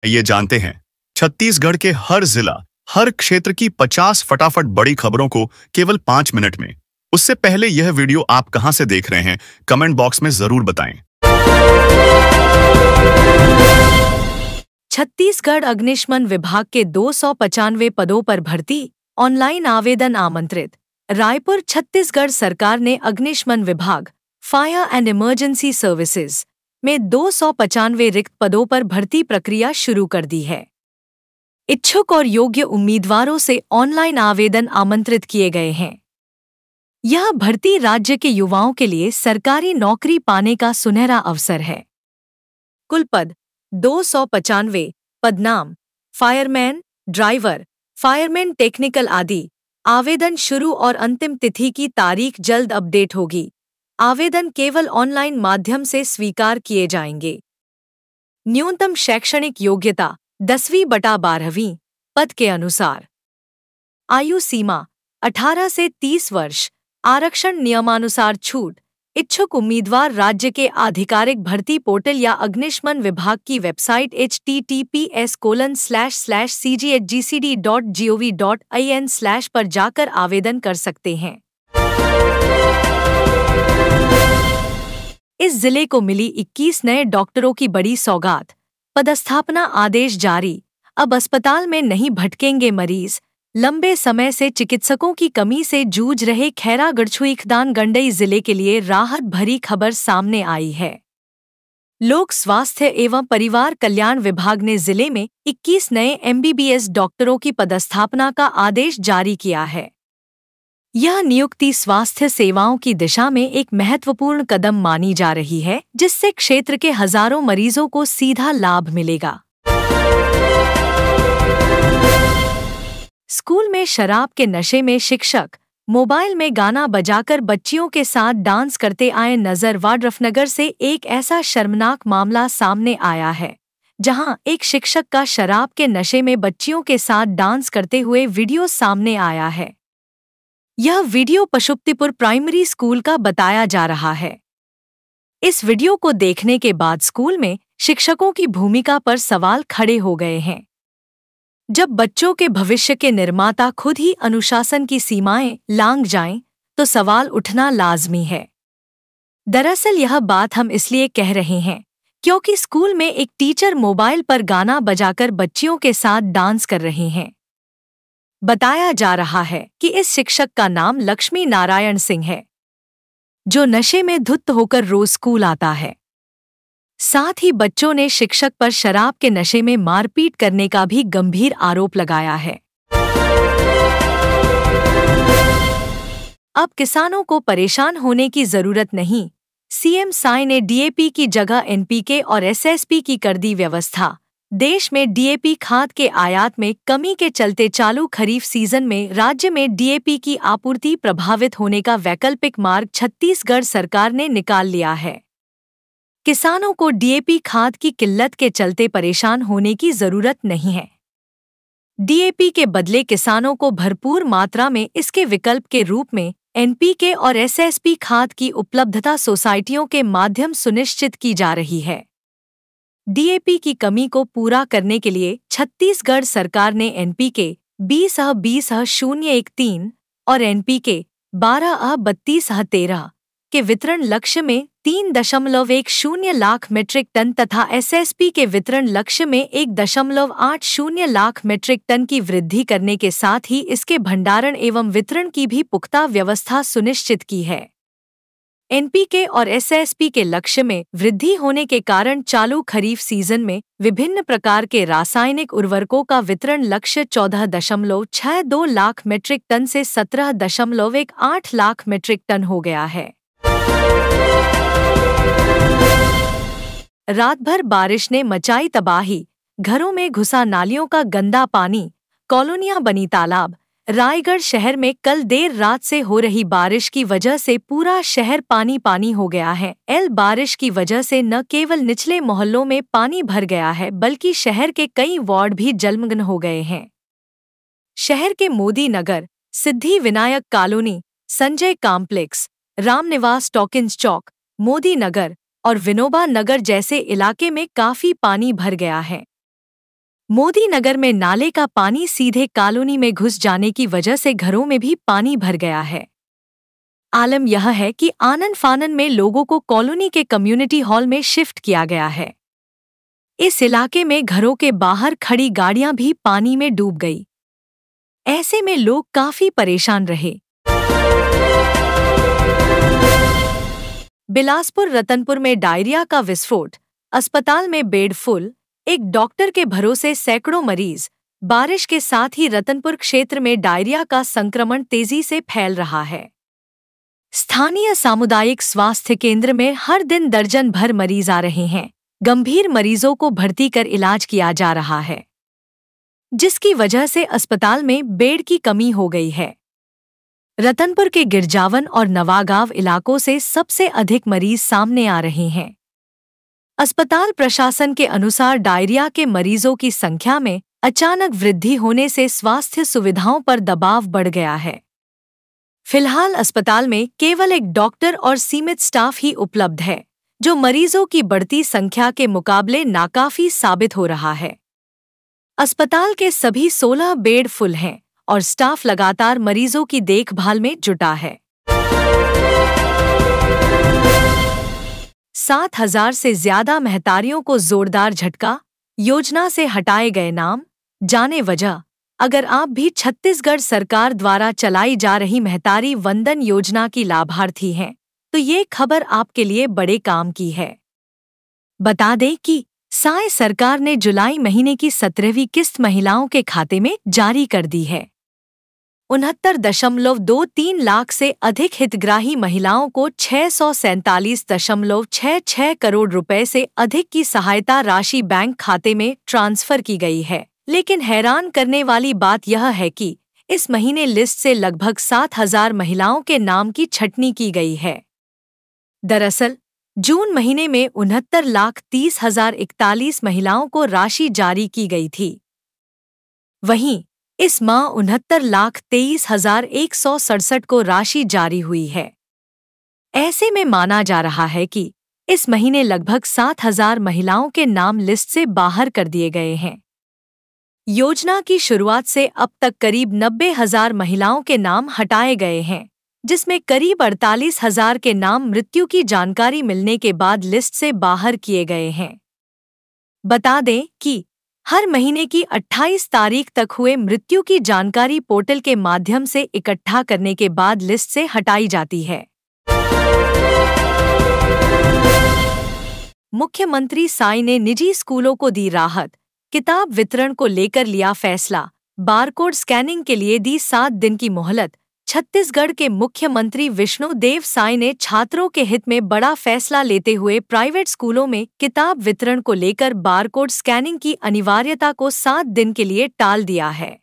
ये जानते हैं, छत्तीसगढ़ के हर जिला, हर क्षेत्र की 50 फटाफट बड़ी खबरों को केवल 5 मिनट में। उससे पहले यह वीडियो आप कहां से देख रहे हैं, कमेंट बॉक्स में जरूर बताएं। छत्तीसगढ़ अग्निशमन विभाग के 295 पदों पर भर्ती, ऑनलाइन आवेदन आमंत्रित। रायपुर छत्तीसगढ़ सरकार ने अग्निशमन विभाग, फायर एंड इमरजेंसी सर्विसेज में 295 रिक्त पदों पर भर्ती प्रक्रिया शुरू कर दी है। इच्छुक और योग्य उम्मीदवारों से ऑनलाइन आवेदन आमंत्रित किए गए हैं। यह भर्ती राज्य के युवाओं के लिए सरकारी नौकरी पाने का सुनहरा अवसर है। कुल पद 295, पदनाम फायरमैन, ड्राइवर, फायरमैन टेक्निकल आदि। आवेदन शुरू और अंतिम तिथि की तारीख जल्द अपडेट होगी। आवेदन केवल ऑनलाइन माध्यम से स्वीकार किए जाएंगे। न्यूनतम शैक्षणिक योग्यता 10वीं/12वीं। पद के अनुसार आयु सीमा 18 से 30 वर्ष। आरक्षण नियमानुसार छूट। इच्छुक उम्मीदवार राज्य के आधिकारिक भर्ती पोर्टल या अग्निशमन विभाग की वेबसाइट https://cghgcd.gov.in/ पर जाकर आवेदन कर सकते हैं। इस जिले को मिली 21 नए डॉक्टरों की बड़ी सौगात। पदस्थापना आदेश जारी। अब अस्पताल में नहीं भटकेंगे मरीज। लंबे समय से चिकित्सकों की कमी से जूझ रहे खैरागढ़-छुईखदान-गंडई जिले के लिए राहत भरी खबर सामने आई है। लोक स्वास्थ्य एवं परिवार कल्याण विभाग ने जिले में 21 नए एमबीबीएस डॉक्टरों की पदस्थापना का आदेश जारी किया है। यह नियुक्ति स्वास्थ्य सेवाओं की दिशा में एक महत्वपूर्ण कदम मानी जा रही है, जिससे क्षेत्र के हजारों मरीजों को सीधा लाभ मिलेगा। स्कूल में शराब के नशे में शिक्षक, मोबाइल में गाना बजाकर बच्चियों के साथ डांस करते आए नजर। वाड्रफनगर से एक ऐसा शर्मनाक मामला सामने आया है, जहां एक शिक्षक का शराब के नशे में बच्चियों के साथ डांस करते हुए वीडियो सामने आया है। यह वीडियो पशुपतिपुर प्राइमरी स्कूल का बताया जा रहा है। इस वीडियो को देखने के बाद स्कूल में शिक्षकों की भूमिका पर सवाल खड़े हो गए हैं। जब बच्चों के भविष्य के निर्माता खुद ही अनुशासन की सीमाएं लांघ जाएं, तो सवाल उठना लाजमी है। दरअसल यह बात हम इसलिए कह रहे हैं क्योंकि स्कूल में एक टीचर मोबाइल पर गाना बजाकर बच्चियों के साथ डांस कर रहे हैं। बताया जा रहा है कि इस शिक्षक का नाम लक्ष्मी नारायण सिंह है, जो नशे में धुत होकर रोज स्कूल आता है। साथ ही बच्चों ने शिक्षक पर शराब के नशे में मारपीट करने का भी गंभीर आरोप लगाया है। अब किसानों को परेशान होने की जरूरत नहीं। सीएम साय ने डीएपी की जगह एनपीके और एसएसपी की कर दी व्यवस्था। देश में डीएपी खाद के आयात में कमी के चलते चालू खरीफ सीजन में राज्य में डीएपी की आपूर्ति प्रभावित होने का वैकल्पिक मार्ग छत्तीसगढ़ सरकार ने निकाल लिया है। किसानों को डीएपी खाद की किल्लत के चलते परेशान होने की जरूरत नहीं है। डीएपी के बदले किसानों को भरपूर मात्रा में इसके विकल्प के रूप में एनपीके और एसएसपी खाद की उपलब्धता सोसाइटियों के माध्यम सुनिश्चित की जा रही है। डीएपी की कमी को पूरा करने के लिए छत्तीसगढ़ सरकार ने एनपीके 20/20/013 और एनपीके 12/32/13 के वितरण लक्ष्य में 3.10 लाख मीट्रिक टन तथा एसएसपी के वितरण लक्ष्य में 1.80 लाख मीट्रिक टन की वृद्धि करने के साथ ही इसके भंडारण एवं वितरण की भी पुख्ता व्यवस्था सुनिश्चित की है। एनपीके और एसएसपी के लक्ष्य में वृद्धि होने के कारण चालू खरीफ सीजन में विभिन्न प्रकार के रासायनिक उर्वरकों का वितरण लक्ष्य 14.62 लाख मीट्रिक टन से 17.18 लाख मीट्रिक टन हो गया है। रात भर बारिश ने मचाई तबाही। घरों में घुसा नालियों का गंदा पानी, कॉलोनियां बनी तालाब। रायगढ़ शहर में कल देर रात से हो रही बारिश की वजह से पूरा शहर पानी पानी हो गया है। बारिश की वजह से न केवल निचले मोहल्लों में पानी भर गया है, बल्कि शहर के कई वार्ड भी जलमग्न हो गए हैं। शहर के मोदी नगर, सिद्धि विनायक कॉलोनी, संजय कॉम्प्लेक्स, रामनिवास टॉकिंस चौक, मोदी नगर और विनोबा नगर जैसे इलाके में काफी पानी भर गया है। मोदी नगर में नाले का पानी सीधे कॉलोनी में घुस जाने की वजह से घरों में भी पानी भर गया है। आलम यह है कि आनन फानन में लोगों को कॉलोनी के कम्युनिटी हॉल में शिफ्ट किया गया है। इस इलाके में घरों के बाहर खड़ी गाड़ियां भी पानी में डूब गई। ऐसे में लोग काफी परेशान रहे। बिलासपुर रतनपुर में डायरिया का विस्फोट, अस्पताल में बेड फुल, एक डॉक्टर के भरोसे सैकड़ों मरीज। बारिश के साथ ही रतनपुर क्षेत्र में डायरिया का संक्रमण तेजी से फैल रहा है। स्थानीय सामुदायिक स्वास्थ्य केंद्र में हर दिन दर्जन भर मरीज आ रहे हैं। गंभीर मरीजों को भर्ती कर इलाज किया जा रहा है, जिसकी वजह से अस्पताल में बेड की कमी हो गई है। रतनपुर के गिरजावन और नवागांव इलाकों से सबसे अधिक मरीज सामने आ रहे हैं। अस्पताल प्रशासन के अनुसार डायरिया के मरीजों की संख्या में अचानक वृद्धि होने से स्वास्थ्य सुविधाओं पर दबाव बढ़ गया है। फिलहाल अस्पताल में केवल एक डॉक्टर और सीमित स्टाफ ही उपलब्ध है, जो मरीजों की बढ़ती संख्या के मुकाबले नाकाफी साबित हो रहा है। अस्पताल के सभी 16 बेड फुल हैं और स्टाफ लगातार मरीजों की देखभाल में जुटा है। 7,000 से ज्यादा महतारियों को जोरदार झटका, योजना से हटाए गए नाम, जाने वजह। अगर आप भी छत्तीसगढ़ सरकार द्वारा चलाई जा रही महतारी वंदन योजना की लाभार्थी हैं, तो ये खबर आपके लिए बड़े काम की है। बता दें कि साय सरकार ने जुलाई महीने की 17वीं किस्त महिलाओं के खाते में जारी कर दी है। 69.23 लाख से अधिक हितग्राही महिलाओं को 647.66 करोड़ रुपए से अधिक की सहायता राशि बैंक खाते में ट्रांसफर की गई है। लेकिन हैरान करने वाली बात यह है कि इस महीने लिस्ट से लगभग 7,000 महिलाओं के नाम की छंटनी की गई है। दरअसल जून महीने में 69,30,041 महिलाओं को राशि जारी की गई थी। वहीं इस माह 69,23,167 को राशि जारी हुई है। ऐसे में माना जा रहा है कि इस महीने लगभग 7,000 महिलाओं के नाम लिस्ट से बाहर कर दिए गए हैं। योजना की शुरुआत से अब तक करीब 90,000 महिलाओं के नाम हटाए गए हैं, जिसमें करीब 48,000 के नाम मृत्यु की जानकारी मिलने के बाद लिस्ट से बाहर किए गए हैं। बता दें कि हर महीने की 28 तारीख तक हुए मृत्यु की जानकारी पोर्टल के माध्यम से इकट्ठा करने के बाद लिस्ट से हटाई जाती है। मुख्यमंत्री साई ने निजी स्कूलों को दी राहत, किताब वितरण को लेकर लिया फैसला, बारकोड स्कैनिंग के लिए दी 7 दिन की मोहलत। छत्तीसगढ़ के मुख्यमंत्री विष्णुदेव साय ने छात्रों के हित में बड़ा फैसला लेते हुए प्राइवेट स्कूलों में किताब वितरण को लेकर बारकोड स्कैनिंग की अनिवार्यता को 7 दिन के लिए टाल दिया है।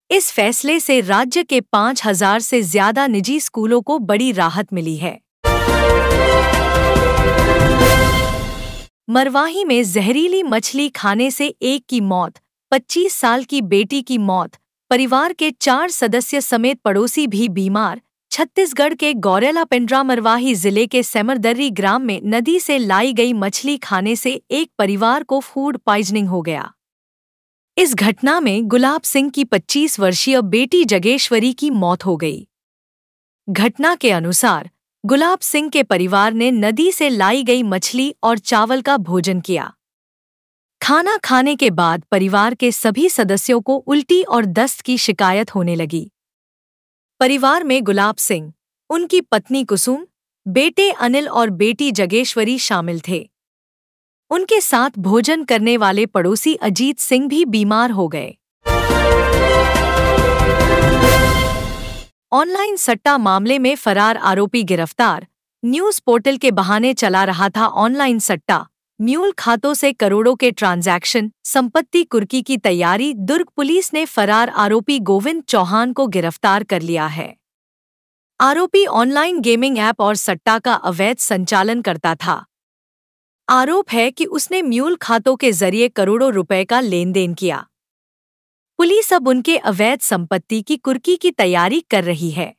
इस फैसले से राज्य के 5,000 से ज्यादा निजी स्कूलों को बड़ी राहत मिली है। मरवाही में जहरीली मछली खाने से एक की मौत, 25 साल की बेटी की मौत, परिवार के 4 सदस्य समेत पड़ोसी भी बीमार। छत्तीसगढ़ के गौरेला पेंड्रा मरवाही जिले के सेमरदर्री ग्राम में नदी से लाई गई मछली खाने से एक परिवार को फूड पॉइजनिंग हो गया। इस घटना में गुलाब सिंह की 25 वर्षीय बेटी जगेश्वरी की मौत हो गई। घटना के अनुसार गुलाब सिंह के परिवार ने नदी से लाई गई मछली और चावल का भोजन किया। खाना खाने के बाद परिवार के सभी सदस्यों को उल्टी और दस्त की शिकायत होने लगी। परिवार में गुलाब सिंह, उनकी पत्नी कुसुम, बेटे अनिल और बेटी जगेश्वरी शामिल थे। उनके साथ भोजन करने वाले पड़ोसी अजीत सिंह भी बीमार हो गए। ऑनलाइन सट्टा मामले में फरार आरोपी गिरफ्तार। न्यूज पोर्टल के बहाने चला रहा था ऑनलाइन सट्टा, म्यूल खातों से करोड़ों के ट्रांजैक्शन, संपत्ति कुर्की की तैयारी। दुर्ग पुलिस ने फरार आरोपी गोविंद चौहान को गिरफ्तार कर लिया है। आरोपी ऑनलाइन गेमिंग ऐप और सट्टा का अवैध संचालन करता था। आरोप है कि उसने म्यूल खातों के जरिए करोड़ों रुपए का लेन देन किया। पुलिस अब उनके अवैध संपत्ति की कुर्की की तैयारी कर रही है।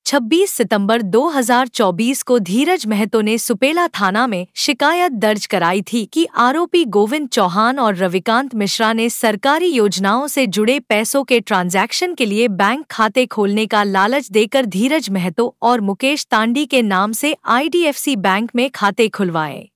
26 सितंबर 2024 को धीरज महतो ने सुपेला थाना में शिकायत दर्ज कराई थी कि आरोपी गोविंद चौहान और रविकांत मिश्रा ने सरकारी योजनाओं से जुड़े पैसों के ट्रांजैक्शन के लिए बैंक खाते खोलने का लालच देकर धीरज महतो और मुकेश तांडी के नाम से IDFC बैंक में खाते खुलवाए।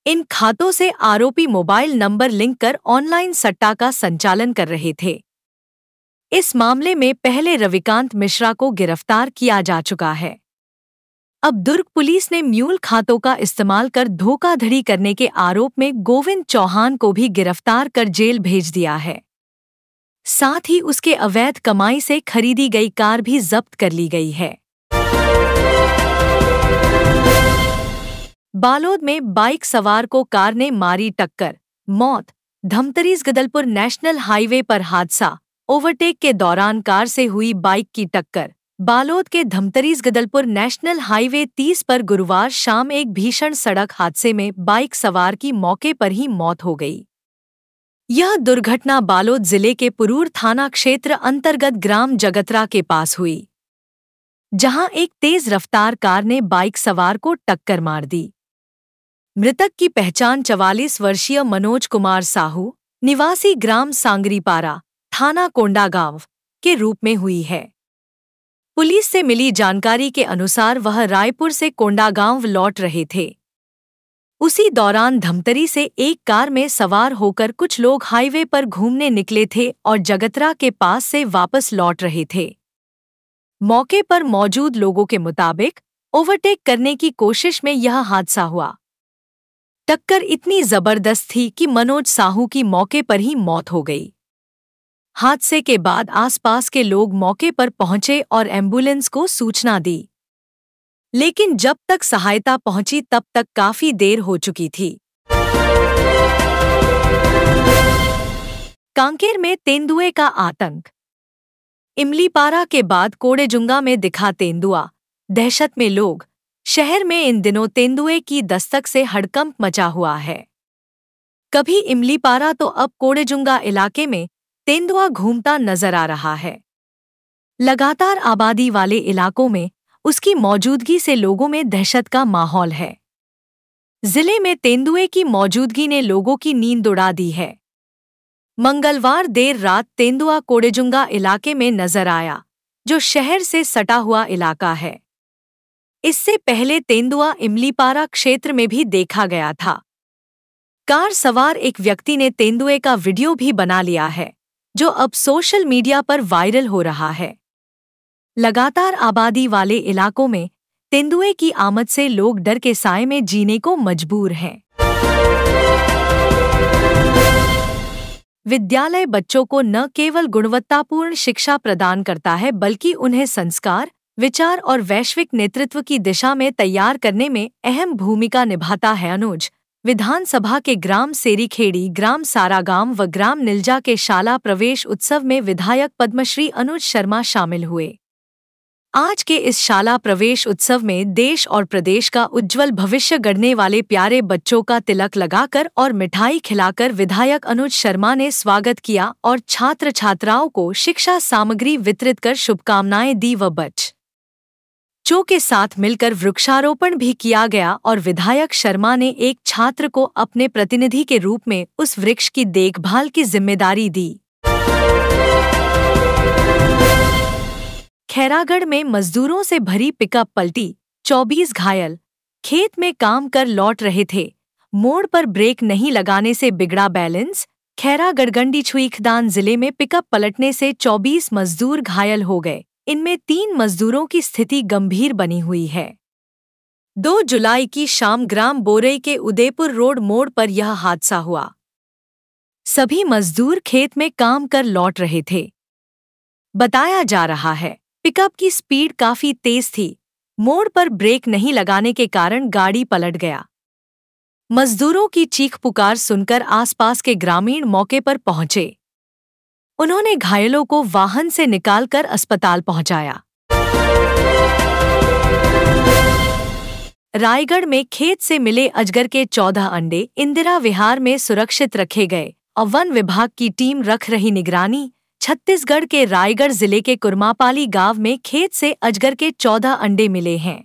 इन खातों से आरोपी मोबाइल नंबर लिंक कर ऑनलाइन सट्टा का संचालन कर रहे थे। इस मामले में पहले रविकांत मिश्रा को गिरफ्तार किया जा चुका है। अब दुर्ग पुलिस ने म्यूल खातों का इस्तेमाल कर धोखाधड़ी करने के आरोप में गोविंद चौहान को भी गिरफ्तार कर जेल भेज दिया है। साथ ही उसके अवैध कमाई से खरीदी गई कार भी जब्त कर ली गई है। बालोद में बाइक सवार को कार ने मारी टक्कर, मौत। धमतरीज गदलपुर नेशनल हाईवे पर हादसा, ओवरटेक के दौरान कार से हुई बाइक की टक्कर। बालोद के धमतरीज गदलपुर नेशनल हाईवे 30 पर गुरुवार शाम एक भीषण सड़क हादसे में बाइक सवार की मौके पर ही मौत हो गई। यह दुर्घटना बालोद जिले के पुरूर थाना क्षेत्र अंतर्गत ग्राम जगतरा के पास हुई, जहां एक तेज रफ्तार कार ने बाइक सवार को टक्कर मार दी। मृतक की पहचान 44 वर्षीय मनोज कुमार साहू, निवासी ग्राम सांगरीपारा, थाना कोंडागांव के रूप में हुई है। पुलिस से मिली जानकारी के अनुसार वह रायपुर से कोंडागांव लौट रहे थे। उसी दौरान धमतरी से एक कार में सवार होकर कुछ लोग हाईवे पर घूमने निकले थे और जगतरा के पास से वापस लौट रहे थे। मौके पर मौजूद लोगों के मुताबिक ओवरटेक करने की कोशिश में यह हादसा हुआ। टक्कर इतनी जबरदस्त थी कि मनोज साहू की मौके पर ही मौत हो गई। हादसे के बाद आसपास के लोग मौके पर पहुंचे और एम्बुलेंस को सूचना दी, लेकिन जब तक सहायता पहुंची तब तक काफी देर हो चुकी थी। कांकेर में तेंदुए का आतंक। इमलीपारा के बाद कोडेजुंगा में दिखा तेंदुआ, दहशत में लोग। शहर में इन दिनों तेंदुए की दस्तक से हड़कंप मचा हुआ है। कभी इमलीपारा तो अब कोडेजुंगा इलाके में तेंदुआ घूमता नजर आ रहा है। लगातार आबादी वाले इलाकों में उसकी मौजूदगी से लोगों में दहशत का माहौल है। जिले में तेंदुए की मौजूदगी ने लोगों की नींद उड़ा दी है। मंगलवार देर रात तेंदुआ कोडेजुंगा इलाके में नजर आया, जो शहर से सटा हुआ इलाका है। इससे पहले तेंदुआ इमलीपारा क्षेत्र में भी देखा गया था। कार सवार एक व्यक्ति ने तेंदुए का वीडियो भी बना लिया है, जो अब सोशल मीडिया पर वायरल हो रहा है। लगातार आबादी वाले इलाकों में तेंदुए की आमद से लोग डर के साए में जीने को मजबूर हैं। विद्यालय बच्चों को न केवल गुणवत्तापूर्ण शिक्षा प्रदान करता है, बल्कि उन्हें संस्कार, विचार और वैश्विक नेतृत्व की दिशा में तैयार करने में अहम भूमिका निभाता है। अनुज विधानसभा के ग्राम सेरीखेड़ी, ग्राम सारागाम व ग्राम निलजा के शाला प्रवेश उत्सव में विधायक पद्मश्री अनुज शर्मा शामिल हुए। आज के इस शाला प्रवेश उत्सव में देश और प्रदेश का उज्जवल भविष्य गढ़ने वाले प्यारे बच्चों का तिलक लगाकर और मिठाई खिलाकर विधायक अनुज शर्मा ने स्वागत किया और छात्र छात्राओं को शिक्षा सामग्री वितरित कर शुभकामनाएं दी व बच्चों के साथ मिलकर वृक्षारोपण भी किया गया और विधायक शर्मा ने एक छात्र को अपने प्रतिनिधि के रूप में उस वृक्ष की देखभाल की जिम्मेदारी दी। खैरागढ़ में मजदूरों से भरी पिकअप पलटी, 24 घायल। खेत में काम कर लौट रहे थे, मोड़ पर ब्रेक नहीं लगाने से बिगड़ा बैलेंस। खैरागढ़ गंडी छुईखदान जिले में पिकअप पलटने से 24 मजदूर घायल हो गए। इनमें 3 मजदूरों की स्थिति गंभीर बनी हुई है। 2 जुलाई की शाम ग्राम बोरई के उदयपुर रोड मोड़ पर यह हादसा हुआ। सभी मजदूर खेत में काम कर लौट रहे थे। बताया जा रहा है पिकअप की स्पीड काफी तेज थी। मोड़ पर ब्रेक नहीं लगाने के कारण गाड़ी पलट गया। मजदूरों की चीख पुकार सुनकर आसपास के ग्रामीण मौके पर पहुंचे। उन्होंने घायलों को वाहन से निकालकर अस्पताल पहुंचाया। रायगढ़ में खेत से मिले अजगर के 14 अंडे इंदिरा विहार में सुरक्षित रखे गए और वन विभाग की टीम रख रही निगरानी। छत्तीसगढ़ के रायगढ़ जिले के कुरमापाली गांव में खेत से अजगर के 14 अंडे मिले हैं।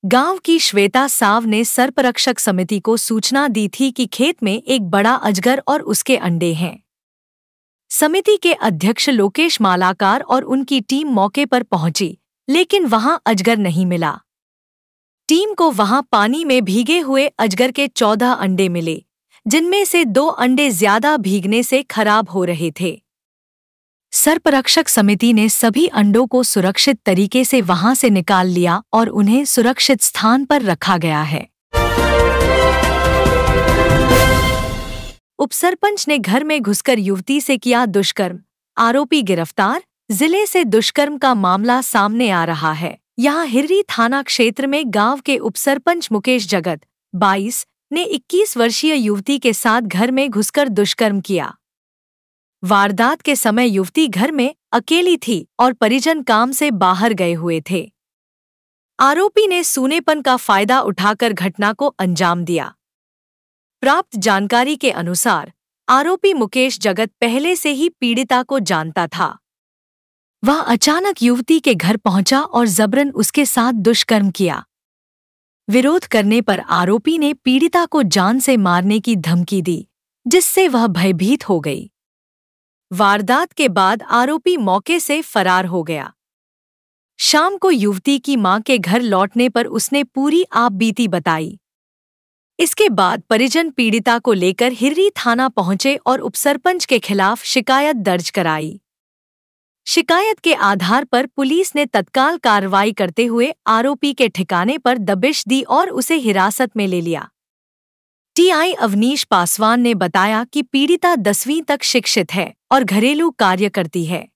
गांव की श्वेता साव ने सर्परक्षक समिति को सूचना दी थी कि खेत में एक बड़ा अजगर और उसके अंडे हैं। समिति के अध्यक्ष लोकेश मालाकार और उनकी टीम मौके पर पहुंची, लेकिन वहां अजगर नहीं मिला। टीम को वहां पानी में भीगे हुए अजगर के 14 अंडे मिले, जिनमें से 2 अंडे ज्यादा भीगने से खराब हो रहे थे। सर्परक्षक समिति ने सभी अंडों को सुरक्षित तरीके से वहां से निकाल लिया और उन्हें सुरक्षित स्थान पर रखा गया है। उपसरपंच ने घर में घुसकर युवती से किया दुष्कर्म, आरोपी गिरफ्तार। जिले से दुष्कर्म का मामला सामने आ रहा है। यहां हिर्री थाना क्षेत्र में गांव के उपसरपंच मुकेश जगत 22 ने 21 वर्षीय युवती के साथ घर में घुसकर दुष्कर्म किया। वारदात के समय युवती घर में अकेली थी और परिजन काम से बाहर गए हुए थे। आरोपी ने सूनेपन का फायदा उठाकर घटना को अंजाम दिया। प्राप्त जानकारी के अनुसार आरोपी मुकेश जगत पहले से ही पीड़िता को जानता था। वह अचानक युवती के घर पहुंचा और जबरन उसके साथ दुष्कर्म किया। विरोध करने पर आरोपी ने पीड़िता को जान से मारने की धमकी दी, जिससे वह भयभीत हो गई। वारदात के बाद आरोपी मौके से फरार हो गया। शाम को युवती की मां के घर लौटने पर उसने पूरी आपबीती बताई। इसके बाद परिजन पीड़िता को लेकर हिर्री थाना पहुंचे और उपसरपंच के खिलाफ शिकायत दर्ज कराई। शिकायत के आधार पर पुलिस ने तत्काल कार्रवाई करते हुए आरोपी के ठिकाने पर दबिश दी और उसे हिरासत में ले लिया। टीआई अवनीश पासवान ने बताया कि पीड़िता 10वीं तक शिक्षित है और घरेलू कार्य करती है।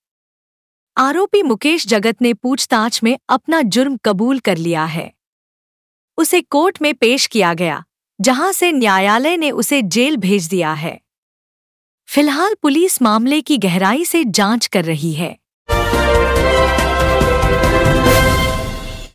आरोपी मुकेश जगत ने पूछताछ में अपना जुर्म कबूल कर लिया है। उसे कोर्ट में पेश किया गया, जहां से न्यायालय ने उसे जेल भेज दिया है। फिलहाल पुलिस मामले की गहराई से जांच कर रही है।